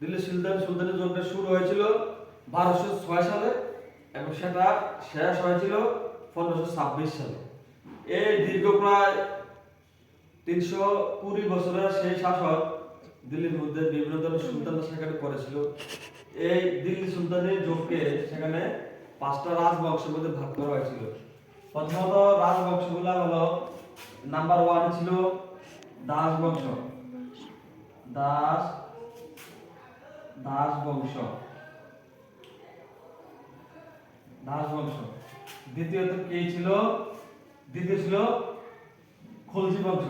দিল্লি সুলতানি যুগটা শুরু হয়েছিল 1206 সালে এবং সেটা শেষ হয়েছিল 1526 সালে। এই দীর্ঘ প্রায় 320 বছরের সেই শাসক দিল্লির মধ্যে বিভিন্ন ধরনের সুলতানরা সেখানে করেছিল। এই দিল্লি সুলতানি যুগকে সেখানে 5টা রাজবংশের মধ্যে ভাগ করা হয়েছিল। প্রথমত রাজবংশগুলো হলো, নাম্বার 1 ছিল দাস বংশ, দাস বংশ। দ্বিতীয়ত কি ছিল? দ্বিতীয় ছিল খলজি বংশ,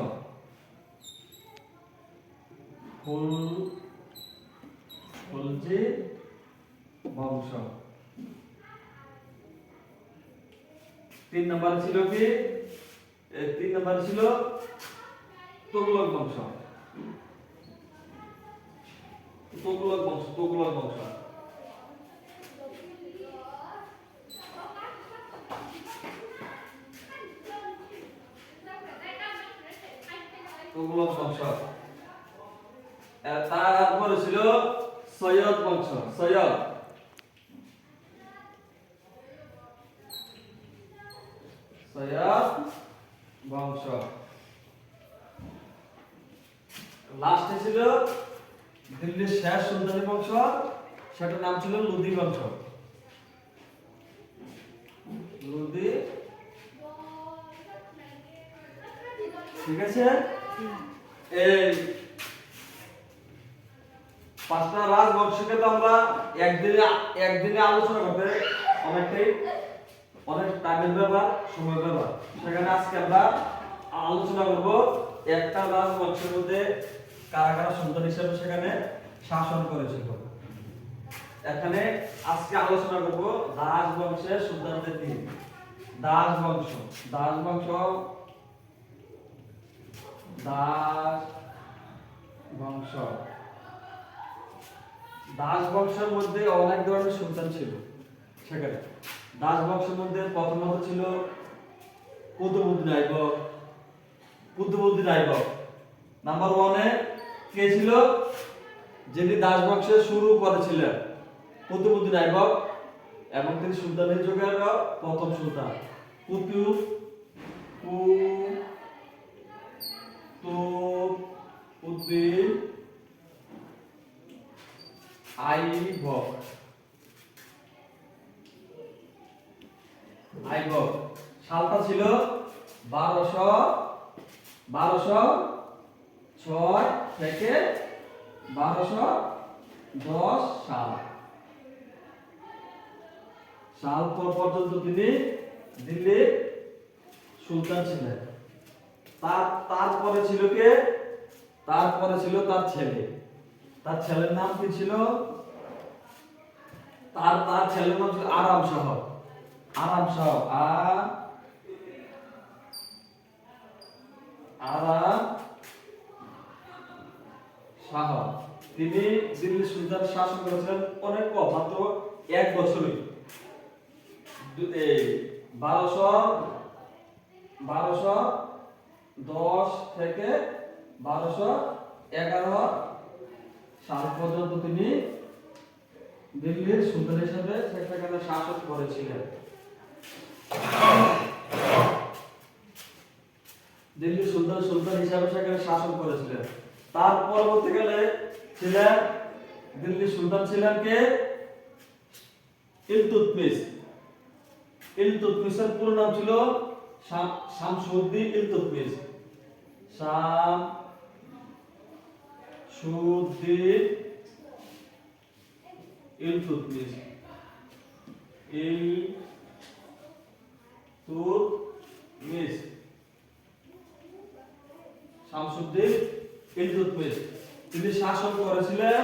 খলজি বংশ। 3 নম্বর ছিল কি? 3 নম্বর ছিল তুগলক বংশ, তুগলক বংশ। তুগলক বংশ। তারপরে ছিল সৈয়দ বংশ, সৈয়দ বংশ। লাস্টে ছিল দিল্লির শেষ সুলতানি বংশ, সেটার নাম ছিল লোদি বংশ। লোদি, ঠিক আছে? এই 5টা রাজবংশকে তো আমরা একদিনে আলোচনা করতে অনেক টাইমের ব্যাপার, সময় ব্যাপার। সেখানে আজকে আমরা আলোচনা করব একটা রাজবংশের মধ্যে কারা কারা সুলতান হিসেবে সেখানে শাসন করেছিল। এখানে আজকে আলোচনা করব দাস বংশের সুলতানদের নিয়ে। দাস বংশ দাস বংশের মধ্যে অনেক ধরনের সুলতান ছিল সেখানে। দাস বংশের মধ্যে প্রথমত ছিল কুতুবউদ্দিন আইবক। নাম্বার 1 এ কে ছিল? যিনি দাস বংশের শুরু করেছিলেন, কুতুবউদ্দিন আইবক, এবং তিনি সুলতানি যুগের প্রথম সুলতান। কুতুবউদ্দিন আইবক। সালটা ছিল 1206 থেকে 1210 সাল পর্যন্ত তিনি দিল্লির সুলতান ছিলেন। তারপরে ছিল কে? তারপরে ছিল তার ছেলে। তার ছেলের নাম কি ছিল? তার ছেলের নাম ছিল আরাম শাহ। তিনি দিল্লি সুলতান শাসন করেছিলেন অনেক মাত্র 1 বছরই। 1210 থেকে 1211 সাল পর্যন্ত তিনি দিল্লির সুলতান হিসেবে সেখানে শাসন করেছিলেন। দিল্লির সুলতান হিসেবে সেখানে শাসন করেছিলেন। তার পরবর্তীকালে ছিলেন দিল্লির সুলতান ছিলেন কে? ইলতুৎমিশের পুরো নাম ছিল শামসুদ্দিন ইলতুৎমিশ। শামসুদ্দিন ইলতুৎমিশ। তিনি শাসন করেছিলেন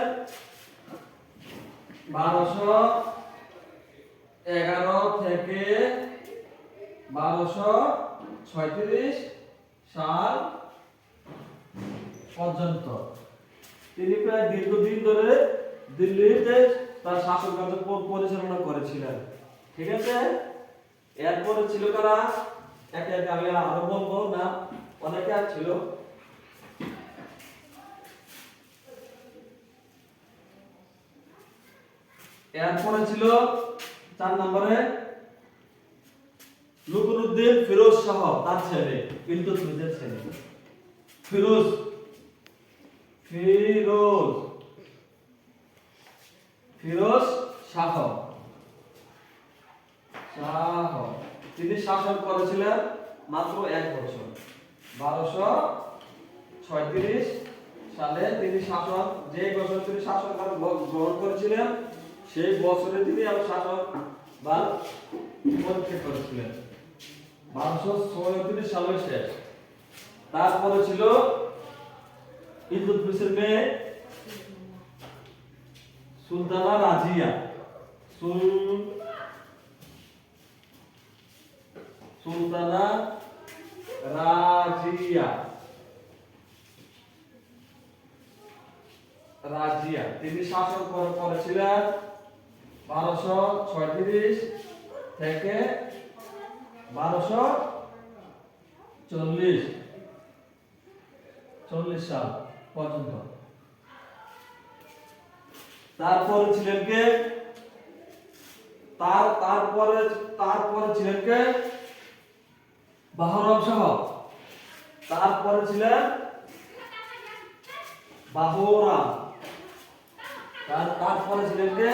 1211 থেকে 1236 সাল পর্যন্ত। তিনি প্রায় দীর্ঘদিন ধরে দিল্লিতে তার শাসন কার্য পরিচালনা করেছিলেন। ঠিক আছে? এরপরে ছিল কারা? একে একে আমি আরো বলবো না, অনেকে ছিল। এরপরে ছিল 4 নম্বরে লুকুনুদ্দিন ফিরোজ শাহ, তার ছেলে, ইলতুৎমিশের ছেলে। ফিরোজ ফিরোজ ফিরোজ শাহ শাহ তিনি শাসন করেছিলেন মাত্র 1 বছর। 1236 সালে তিনি শাসন, যে বছর তিনি শাসনভার গ্রহণ করেছিলেন সেই বছরে তিনি শাসন বা পরিত্যাগ করেছিলেন। 1236 সালে শেষ। তারপরে ছিল ইলতুৎমিশের মেয়ে সুলতানা রাজিয়া। সুলতানা রাজিয়া রাজিয়া তিনি শাসন করেছিলেন 1236 থেকে 1240 সাল পর্যন্ত। তারপরে ছিলেন কে? তারপরে ছিলেন কে? বাহরাম শাহ। তারপরে ছিলেন বাহরাম। তারপরে ছিলেন কে?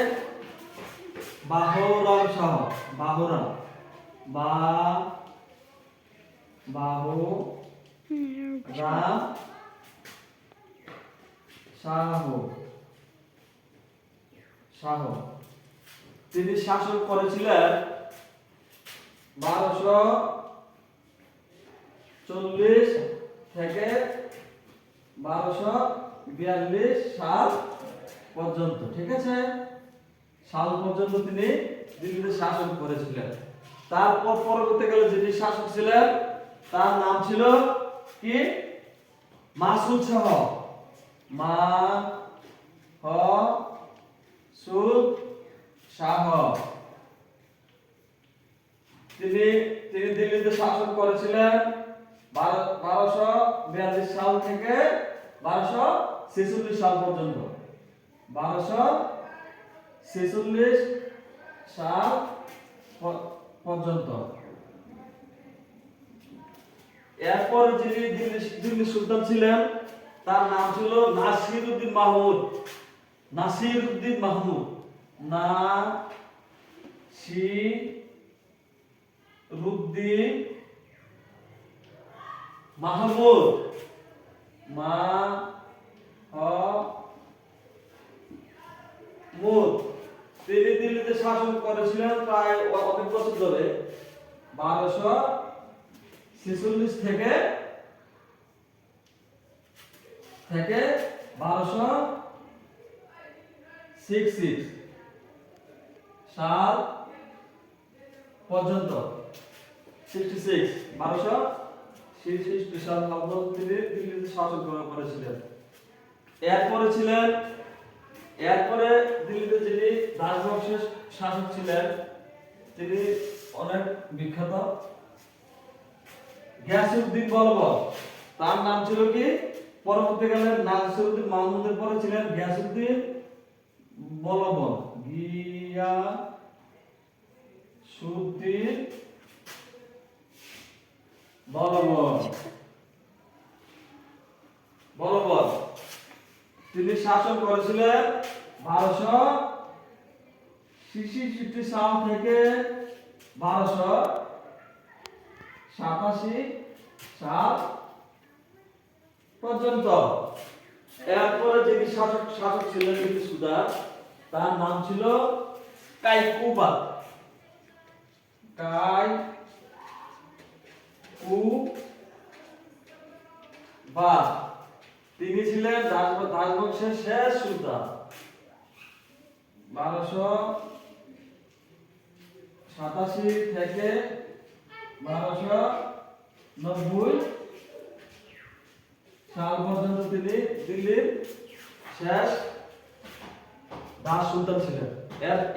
বাহরাম শাহ। বাহরাম রাম শাহ তিনি শাসন করেছিলেন 1240 থেকে 1242 সাল পর্যন্ত। ঠিক আছে, সাল পর্যন্ত তিনি দিল্লিতে শাসন করেছিলেন। তারপর পরবর্তীকালে যিনি শাসক ছিলেন তার নাম ছিল কি? মাসুদ শাহ। মাসুদ শাহ তিনি দিল্লিতে শাসন করেছিলেন 1242 সাল থেকে 1246 সাল পর্যন্ত। 1246 সাল পর্যন্ত। এরপর যিনি দিল্লি সুলতান ছিলেন তার নাম ছিল নাসিরউদ্দিন মাহমুদ। নাসিরউদ্দিন মাহমুদ নাসিরউদ্দিন মাহমুদ তিনি দিল্লিতে শাসন করেছিলেন প্রায় অনেক বছর ধরে। 1246 থেকে 1266 সাল পর্যন্ত। 1266 সাল পর্যন্ত তিনি দিল্লিতে শাসন করেছিলেন। এরপরে দিল্লিতে যিনি রাজবংশের শাসক ছিলেন তিনি অনেক বিখ্যাত, গিয়াসউদ্দিন বলবন। তার নাম ছিল কি? পরবর্তীকালে নাসিরউদ্দিন মাহমুদের পরে ছিলেন গিয়াসউদ্দিন বলবন। গিয়াসউদ্দিন বলবন তিনি শাসন করেছিলেন 1266 সাল থেকে 1287 সাল পর্যন্ত। এরপরে যিনি শাসক ছিলেন ব্রিটিশ সুলতান তার নাম ছিল কাইকুবাদ। তিনি ছিলেন রাজবংশের শেষ সুলতান। 1287 থেকে 1290 সাল পর্যন্ত তিনি দিল্লির শেষ দাস সুলতান ছিলেন।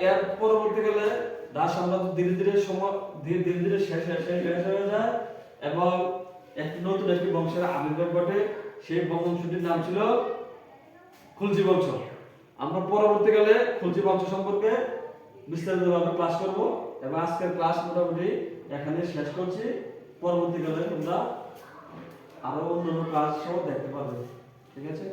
এর পরবর্তীকালে দাস সাম্রাজ্য ধীরে ধীরে শেষ হয়ে যায় এবং নতুন একটি বংশের আবির্ভাব ঘটে। সেই বংশটির নাম ছিল খুলজি বংশ। আমরা পরবর্তীকালে খুলজি বংশ সম্পর্কে বিস্তারিতভাবে ক্লাস করব এবং আজকের ক্লাস মোটামুটি এখানে শেষ করছি। পরবর্তীকালে তোমরা আরো অন্যান্য ক্লাস সহ দেখতে পাবে। ঠিক আছে।